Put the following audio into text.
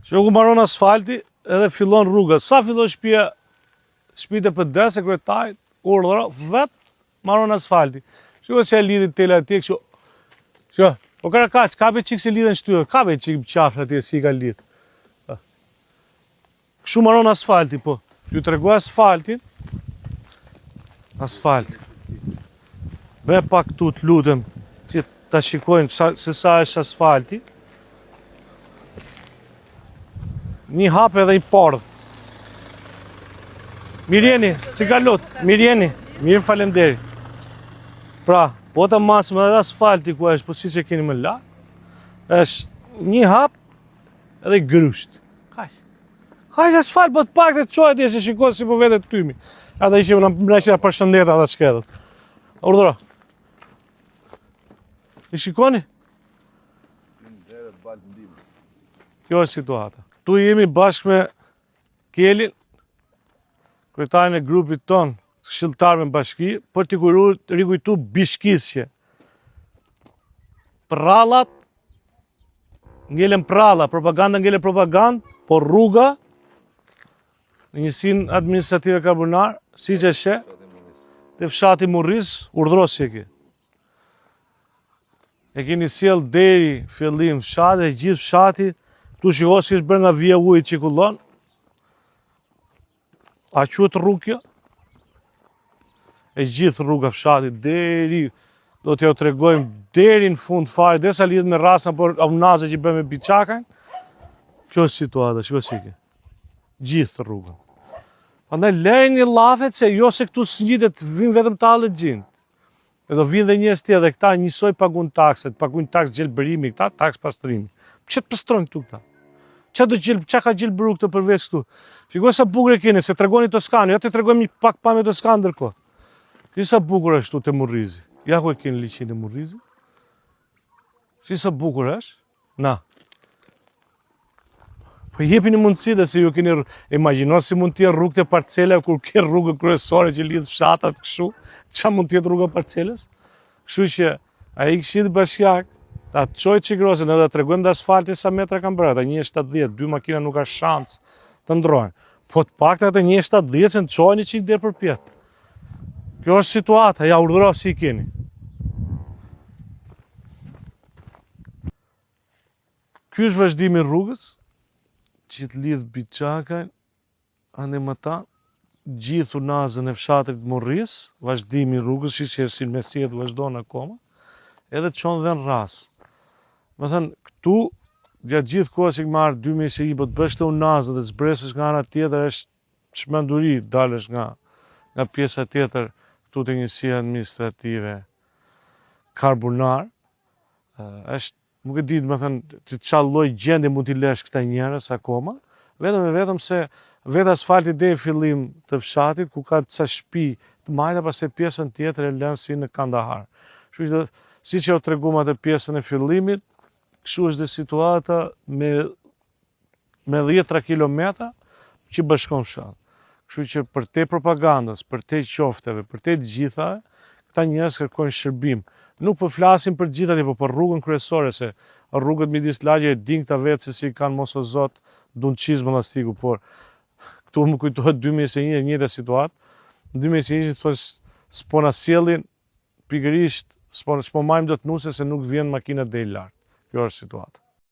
Që ku mbaron asfalti edhe fillon rruga. Sa fillon shtëpitë e PD-s e kryetajt, urdhra, vet mbaron asfalti. Shiko se e lidhin tela atje kështu. Shiko, po Karakaç, kape çik se lidhen shtylla, kape çik qafë atje si ka lidh. Kështu mbaron asfalti, po. Ju tregoj asfaltin. Asfalt. Be pak këtu të lutem, që ta shikojnë se sa është asfalti. Një hap edhe i pardh. Mirjeni, si ka lot, mirjeni, mirë falenderi. Pra, po të masëm edhe asfalti ku është, po si që keni më la, është një hap edhe grusht. Kaq asfalt, po të pak të qojt e se shikot si po vete të tymi. Ata ishim në mreqira për shëndeta dhe shkedët. Urdhra. I shikoni? Kjo është situata. Tu jemi bashkë me Kelin, kryetarin e grupit ton, këshilltar me bashki, për t'i rikujtu bishkisje. Prallat, ngelen pralla, propaganda ngelen propaganda, por rruga, në njësinë administrative Karbunar, si që she, të fshati Murris, urdhrosi e ki. E keni sjell deri fillim fshati, e gjithë fshati, tu shikos që është bërë nga vija ujit që kullon. A quhet rrugë kjo? E gjithë rruga fshati, deri, do t'jo tregojmë deri në fund fare, dhe sa lidhë me rasën, por avnaze që i bëjmë me biçakën. Kjo është situata, shiko si ke. Gjithë rrugën. Andaj lejnë një lafet se jo se këtu s'njitet, vinë vetëm talët gjinë. E do vinë dhe njës tje dhe këta njësoj pagun takset, pagun taks gjelbërimi, këta taks pastrimi. Që të pastrojnë këtu këta? Qa ka gjelbëru këtë përveç këtu? Shikoj sa bukur e keni, se tregoni Toskani, ja të tregojmë një pak pa me Toskanë ndërkohë. Shi sa bukur është këtu të Murrizi. Ja ku e keni liqin e Murrizi. Shi sa bukur është. Na. Po jepi një mundësi dhe se ju keni, imagjino si mund t'jetë rrugë të parcele, kur ke rrugë kryesore që lidhë fshatat kështu, qa mund t'jetë rrugë parceles? Kështu që a i këshit bashkjak, ta të qojtë që grosën, edhe të tregojmë dhe asfalti sa metra kam bërë, ata 1,70, 2 makina nuk ka shansë të ndrojnë. Po të pak të atë 1,70 që në qojnë që i dhe për pjetë. Kjo është situata, ja urdhëro si i keni. Ky është vazhdimi rrugës, që të lidhë biçakajn, ande më ta, gjithu nazën e fshatit Murris, vazhdimi rrugës, që si mesijet vazhdojnë akoma, edhe të qonë dhe në rasë. Më thënë, këtu, gjatë gjithë kohës që marrë 2021, po të bësh të unazën dhe të zbresësh nga ana tjetër, është shmenduri dalësh nga pjesa tjetër, këtu të njësia administrative Karbunar, është, nuk e ditë, më thënë, të qalë lloj gjendje mund t'i lesh këta njerëz akoma, vetëm se vetë asfalti dhe fillim të fshatit, ku ka ca shtëpi të majta, pas e pjesën tjetër e lënë si në Kandahar. Kështu që, si që o treguam atë pjesën e fillimit, kështu është dhe situata me 10 kilometra që bashkon fshat. Kështu që për te propagandës, për te qofteve, për te gjitha, këta njerëz kërkojnë shërbim. Nuk po flasim për gjithat, po për rrugën kryesore, se rrugët midis lagje e din këta vetë se si kanë mos o zot dunqizmë lastiku, por këtu më kujtohet 2021 e njëjta situatë. Në 2021 thonë s'po na sjellin pikërisht, s'po majmë dot nuse se nuk vjen makinat deri lart. Kjo është situata.